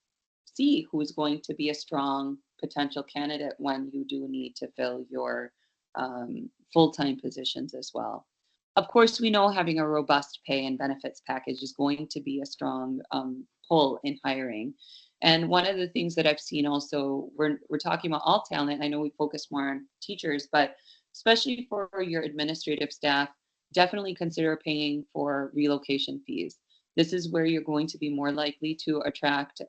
see who's going to be a strong potential candidate when you do need to fill your full-time positions as well. Of course, we know having a robust pay and benefits package is going to be a strong pull in hiring. And one of the things that I've seen also, we're talking about all talent. I know we focus more on teachers, but especially for your administrative staff, definitely consider paying for relocation fees. This is where you're going to be more likely to attract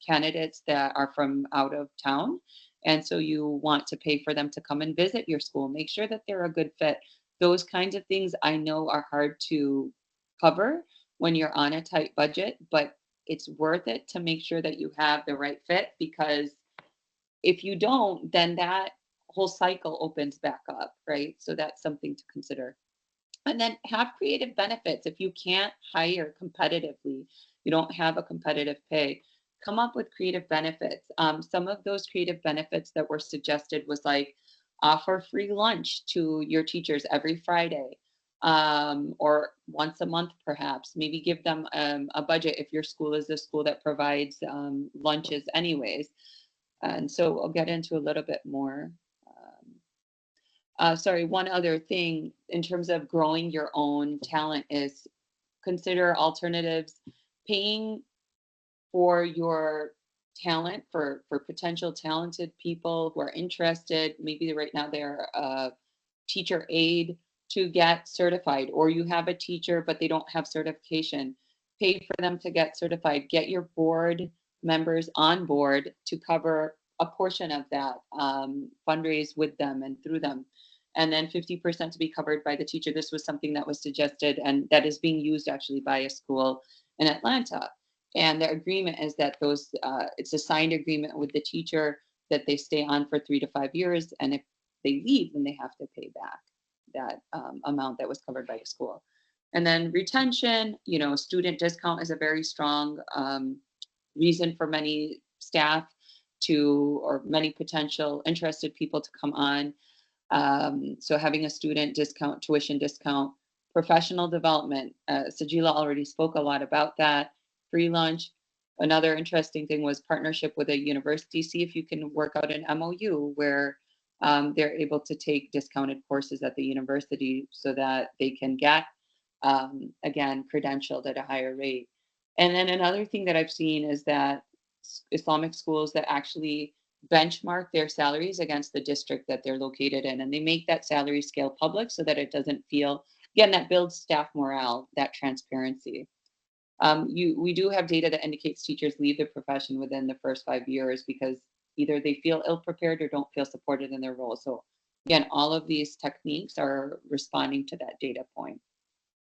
candidates that are from out of town. And so you want to pay for them to come and visit your school, make sure that they're a good fit. Those kinds of things I know are hard to cover when you're on a tight budget, but it's worth it to make sure that you have the right fit, because if you don't, then that whole cycle opens back up, right? So that's something to consider. And then have creative benefits. If you can't hire competitively, you don't have a competitive pay, come up with creative benefits. Some of those creative benefits that were suggested was like offer free lunch to your teachers every Friday, or once a month, perhaps. Maybe give them a budget if your school is a school that provides lunches anyways. And so I'll get into a little bit more. Sorry, one other thing in terms of growing your own talent is consider alternatives. Paying for your talent for potential talented people who are interested. Maybe right now they're a teacher aide to get certified, or you have a teacher but they don't have certification. Pay for them to get certified. Get your board members on board to cover a portion of that, fundraise with them and through them. And then 50% to be covered by the teacher. This was something that was suggested and that is being used actually by a school in Atlanta. And the agreement is that those, it's a signed agreement with the teacher that they stay on for 3 to 5 years. And if they leave, then they have to pay back that amount that was covered by the school. And then retention, you know, student discount is a very strong reason for many staff to, or many potential interested people to come on. So having a student discount, tuition discount, professional development. Sajeela already spoke a lot about that. Free lunch. Another interesting thing was partnership with a university. See if you can work out an MOU where they're able to take discounted courses at the university so that they can get, again, credentialed at a higher rate. And then another thing that I've seen is that Islamic schools that actually benchmark their salaries against the district that they're located in, and they make that salary scale public so that it doesn't feel, again, that builds staff morale, that transparency. We do have data that indicates teachers leave the profession within the first 5 years because either they feel ill prepared or don't feel supported in their role. So again, all of these techniques are responding to that data point.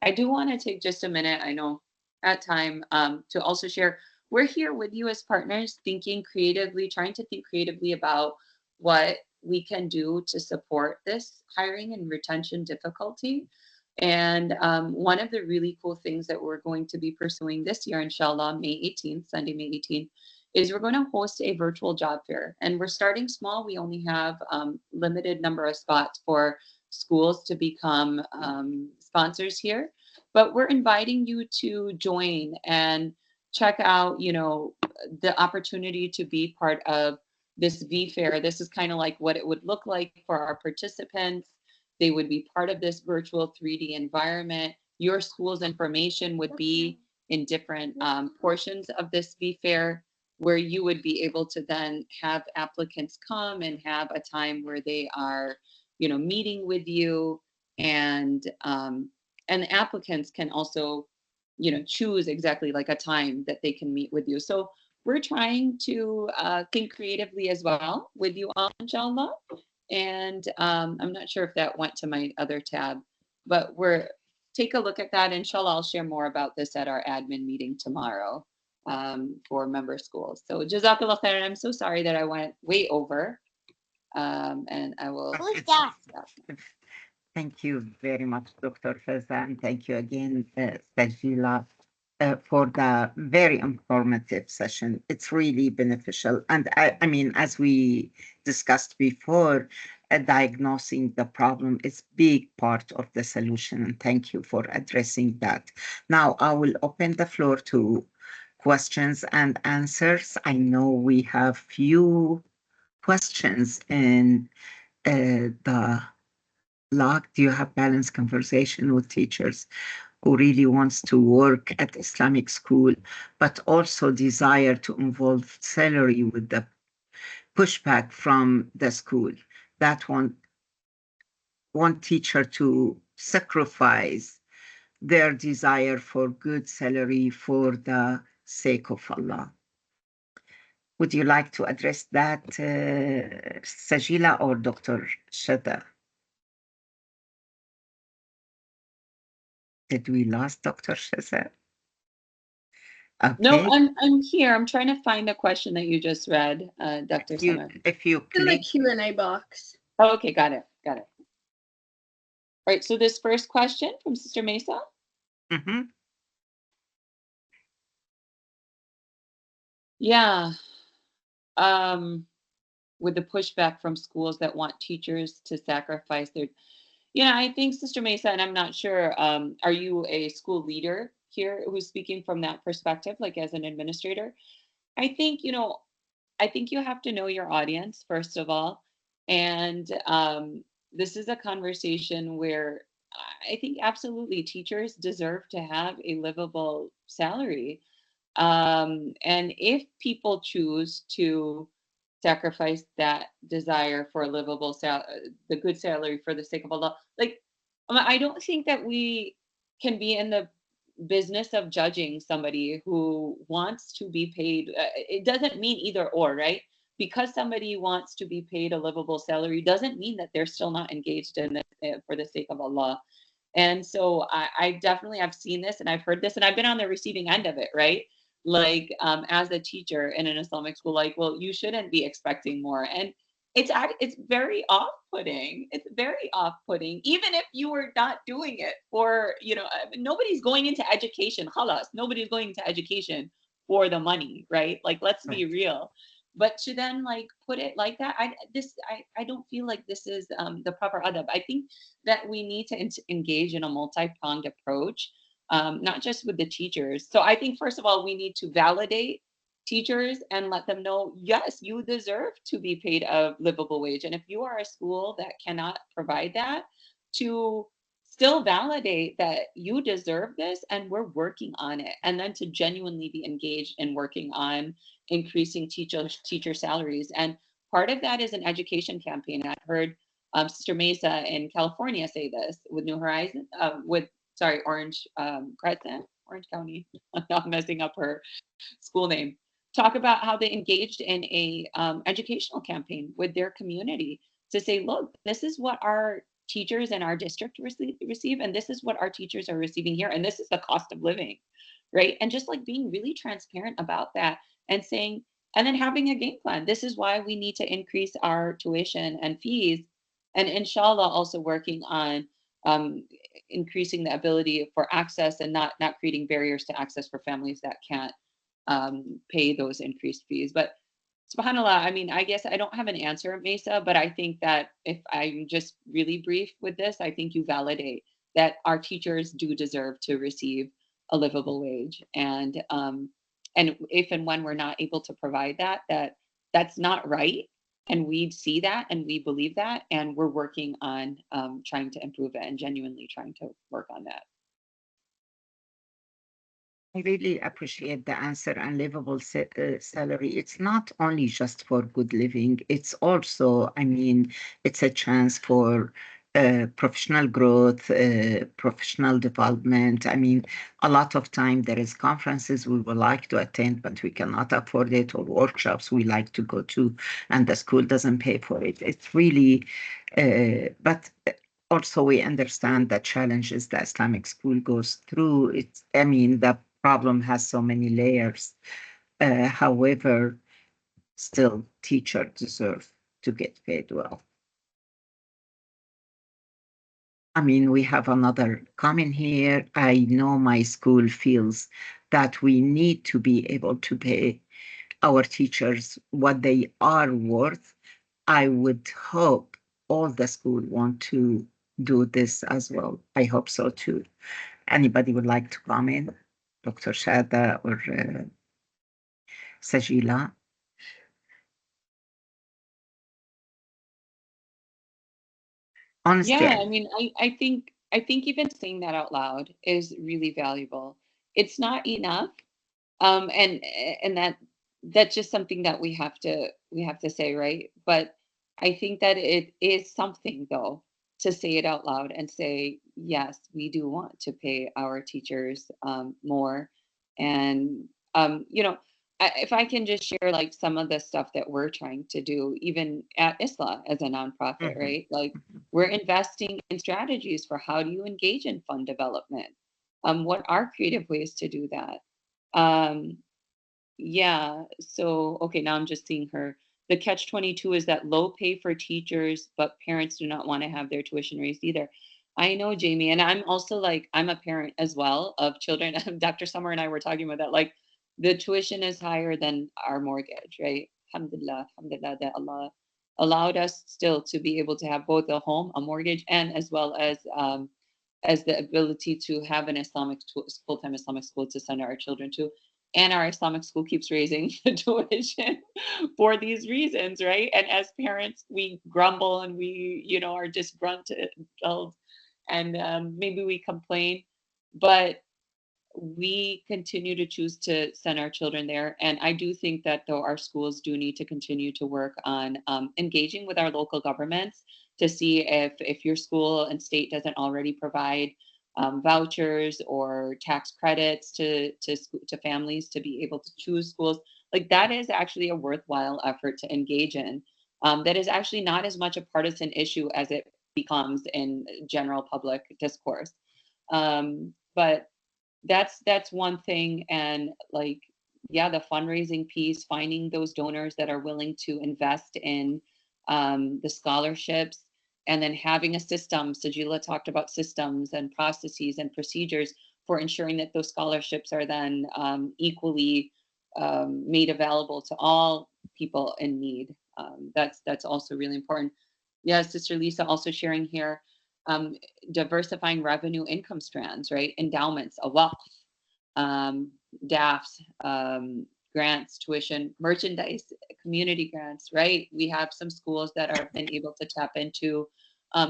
I do want to take just a minute, I know at time, to also share, we're here with you as partners, thinking creatively, trying to think creatively about what we can do to support this hiring and retention difficulty. And one of the really cool things that we're going to be pursuing this year, inshallah, May 18th, Sunday, May 18th, is we're going to host a virtual job fair. And we're starting small. We only have limited number of spots for schools to become sponsors here. But we're inviting you to join and check out, you know, the opportunity to be part of this V Fair. This is kind of like what it would look like for our participants. They would be part of this virtual 3D environment. Your school's information would be in different portions of this V Fair, where you would be able to then have applicants come and have a time where they are, you know, meeting with you, and applicants can also choose exactly like a time that they can meet with you. So we're trying to think creatively as well with you all, inshallah. And I'm not sure if that went to my other tab, but take a look at that. Inshallah, I'll share more about this at our admin meeting tomorrow for member schools. So Jazakallah khair. I'm so sorry that I went way over. And I will. Stop. Thank you very much, Dr. Shaza, and thank you again, Sajeela, for the very informative session. It's really beneficial. And I mean, as we discussed before, diagnosing the problem is big part of the solution. And thank you for addressing that. Now, I will open the floor to questions and answers. I know we have few questions in the log. Do you have balanced conversation with teachers who really wants to work at Islamic school, but also desire to involve salary with the pushback from the school that want teacher to sacrifice their desire for good salary for the sake of Allah? Would you like to address that, Sajeela or Dr. Shaza? Did we lost Dr. Shaza? Okay. No, I'm here. I'm trying to find the question that you just read, Dr. Samar. If you In the click, Q&A box. Oh, okay, got it. All right, so this first question from Sister Mesa. mhm. Yeah. With the pushback from schools that want teachers to sacrifice their, I think, Sister Mesa, and I'm not sure, are you a school leader here who's speaking from that perspective, like as an administrator? I think, I think you have to know your audience, first of all. And this is a conversation where I think absolutely teachers deserve to have a livable salary. And if people choose to sacrifice that desire for a livable the good salary for the sake of Allah, like, I don't think that we can be in the business of judging somebody who wants to be paid. It doesn't mean either or, right? Because somebody wants to be paid a livable salary doesn't mean that they're still not engaged in it for the sake of Allah. And so I definitely have seen this and I've heard this and I've been on the receiving end of it, right? Like as a teacher in an Islamic school, like, well, you shouldn't be expecting more. And it's very off-putting. It's very off-putting, even if you were not doing it for, nobody's going into education. Halas, nobody's going into education for the money, right? Like, let's be real. But to then like put it like that, I don't feel like this is the proper adab. I think that we need to engage in a multi-pronged approach, not just with the teachers. So I think first of all, we need to validate teachers and let them know, yes, you deserve to be paid a livable wage. And if you are a school that cannot provide that, to still validate that you deserve this and we're working on it. And then to genuinely be engaged in working on increasing teacher salaries. And part of that is an education campaign. I've heard Sister Mesa in California say this with New Horizon, Orange Crescent, Orange County. I'm not messing up her school name. Talk about how they engaged in a educational campaign with their community to say, look, this is what our teachers in our district receive, and this is what our teachers are receiving here, and this is the cost of living, right? And just like being really transparent about that and saying, and then having a game plan. This is why we need to increase our tuition and fees, and inshallah also working on increasing the ability for access and not creating barriers to access for families that can't pay those increased fees. But subhanAllah, I mean, I guess I don't have an answer, Mesa, but I think that if I'm just really brief with this, I think you validate that our teachers do deserve to receive a livable wage. And if and when we're not able to provide that, that's not right. And we see that and we believe that, and we're working on trying to improve it and genuinely trying to work on that. I really appreciate the answer. And livable salary. It's not only just for good living. It's also, I mean, it's a chance for professional growth, professional development. I mean, a lot of time there is conferences we would like to attend, but we cannot afford it, or workshops we like to go to, and the school doesn't pay for it. It's really, but also we understand the challenges the Islamic school goes through. It's, I mean, the problem has so many layers. However, still teachers deserve to get paid well. I mean, we have another comment here. I know my school feels that we need to be able to pay our teachers what they are worth. I would hope all the school want to do this as well. I hope so too. Anybody would like to comment? Dr. Shada or Sajeela? Honestly, Yeah, I mean, I think even saying that out loud is really valuable. It's not enough, and that's just something that we have to say, right? But I think that it is something though to say it out loud and say, yes, we do want to pay our teachers more, and if I can just share like some of the stuff that we're trying to do, even at ISLA as a nonprofit, mhm, right? Like mhm. we're investing in strategies for how do you engage in fund development. What are creative ways to do that? Um, yeah. So, okay, now I'm just seeing her. The catch 22 is that low pay for teachers, but parents do not want to have their tuition raised either. I know, Jamie, and I'm also like, I'm a parent as well of children. Dr. Summer and I were talking about that. Like, the tuition is higher than our mortgage, right? Alhamdulillah, alhamdulillah, that Allah allowed us still to be able to have both a home, a mortgage, and as the ability to have an Islamic full-time Islamic school to send our children to, and our Islamic school keeps raising the tuition for these reasons, right? And as parents, we grumble and we, are disgruntled, and maybe we complain, but we continue to choose to send our children there. And I do think that though our schools do need to continue to work on engaging with our local governments to see if your school and state doesn't already provide vouchers or tax credits to families to be able to choose schools. Like that is actually a worthwhile effort to engage in. That is actually not as much a partisan issue as it becomes in general public discourse. But that's one thing. And like, yeah, the fundraising piece, finding those donors that are willing to invest in the scholarships, and then having a system. Sajeela talked about systems and processes and procedures for ensuring that those scholarships are then equally made available to all people in need. That's also really important. Yeah, Sister Lisa also sharing here, um, diversifying revenue income strands, right? Endowments, a wealth, um, DAFs, grants, tuition, merchandise, community grants, right? We have some schools that have been able to tap into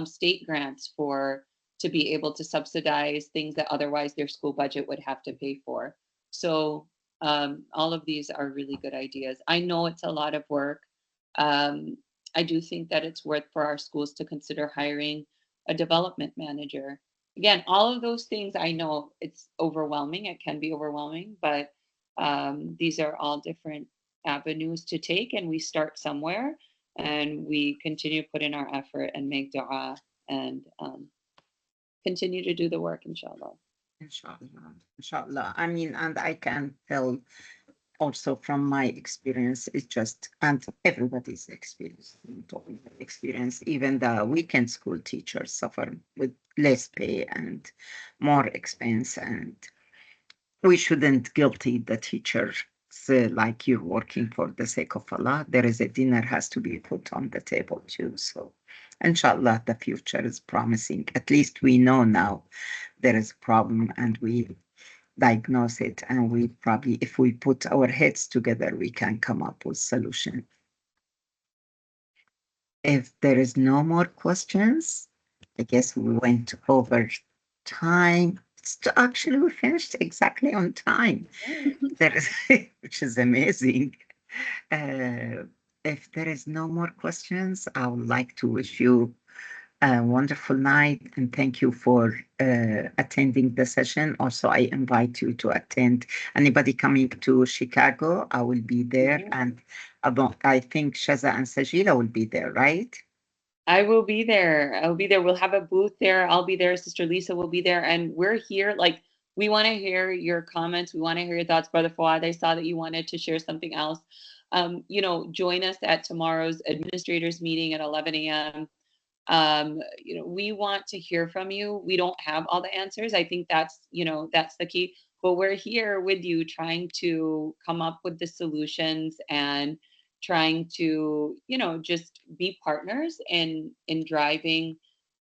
state grants to be able to subsidize things that otherwise their school budget would have to pay for. So all of these are really good ideas. I know it's a lot of work. Um, I do think that it's worth for our schools to consider hiring a development manager. Again, all of those things, I know it's overwhelming. It can be overwhelming, but these are all different avenues to take, and we start somewhere, and we continue to put in our effort and make dua, and continue to do the work, inshallah. Inshallah, inshallah. I mean, and I can tell also from my experience, it's just, and everybody's experience, even the weekend school teachers suffer with less pay and more expense, and we shouldn't guilty the teachers like you're working for the sake of Allah. There is a dinner has to be put on the table too. So, inshallah, the future is promising. At least we know now there is a problem, and we diagnose it, and we probably, if we put our heads together, we can come up with solution. If there is no more questions, I guess we went over time. Actually, we finished exactly on time. There is, which is amazing. Uh, if there is no more questions, I would like to wish you a wonderful night, and thank you for attending the session. Also, I invite you to attend. Anybody coming to Chicago, I will be there, and I think Shaza and Sajeela will be there, right? I will be there. I'll be there. We'll have a booth there. I'll be there. Sister Lisa will be there. And we're here. Like, we want to hear your comments. We want to hear your thoughts. Brother Fawad, I saw that you wanted to share something else. Join us at tomorrow's administrators meeting at 11 a.m. We want to hear from you. We don't have all the answers. I think that's the key. But we're here with you trying to come up with the solutions and trying to, just be partners in driving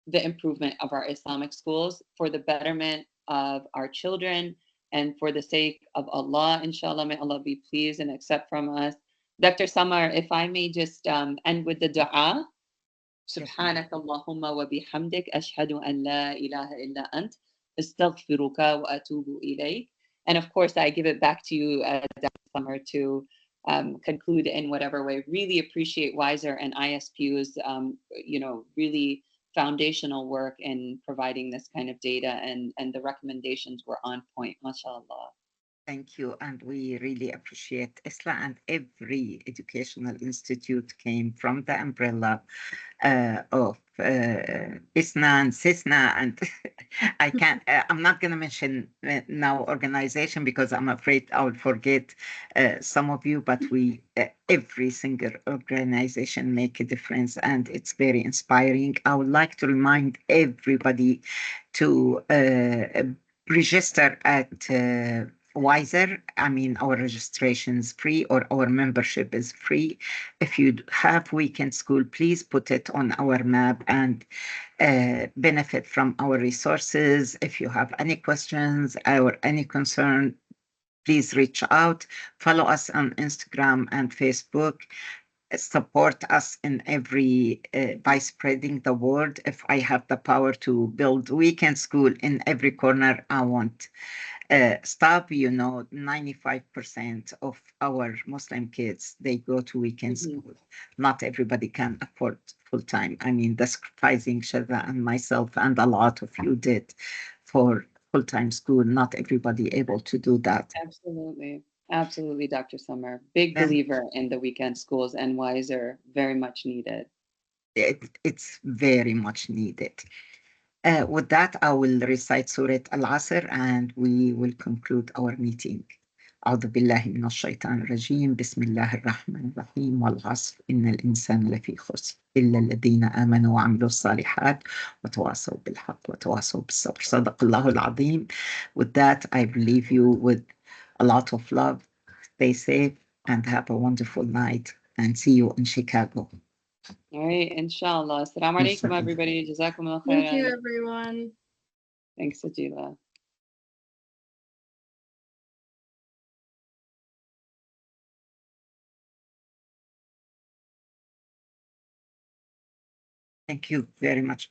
the improvement of our Islamic schools for the betterment of our children and for the sake of Allah. Inshallah, may Allah be pleased and accept from us. Dr. Samar, if I may just end with the dua. سبحانك اللهم وبحمدك أشهد أن لا إله إلا أنت أستغفرك وأتوب إليك. And of course, I give it back to you, Dr. Summer, to conclude in whatever way. Really appreciate Wiser and ISPU's, really foundational work in providing this kind of data, and the recommendations were on point, mashallah. Thank you. And we really appreciate ISLA, and every educational institute came from the umbrella of ISNA and CISNA. And I'm not going to mention now organization because I'm afraid I will forget some of you, but every single organization make a difference, and it's very inspiring. I would like to remind everybody to register at Wiser. I mean, our registration is free, or our membership is free. If you have weekend school, please put it on our map and benefit from our resources. If you have any questions or any concern, please reach out. Follow us on Instagram and Facebook. Support us in every by spreading the word. If I have the power to build weekend school in every corner, I want. Stop, 95% of our Muslim kids, they go to weekend school. Not everybody can afford full time. I mean, the sacrificing Shaza and myself and a lot of you did for full-time school. Not everybody able to do that. Absolutely, Dr. Summer. Big believer in the weekend schools, and Wiser, very much needed. It's very much needed. With that, I will recite Surah Al-Asr and we will conclude our meeting. أعوذ بالله من الشيطان الرجيم بسم الله الرحمن الرحيم والعصر إن الإنسان لفي خسر إلا الذين آمنوا وعملوا الصالحات وتواصوا بالحق وتواصوا بالصبر صدق الله العظيم. With that, I leave you with a lot of love. Stay safe and have a wonderful night, and see you in Chicago. All right, inshallah. Assalamu alaikum, everybody. Jazakumullah khairan. Thank you, everyone. Thanks, Sajeela. Thank you very much.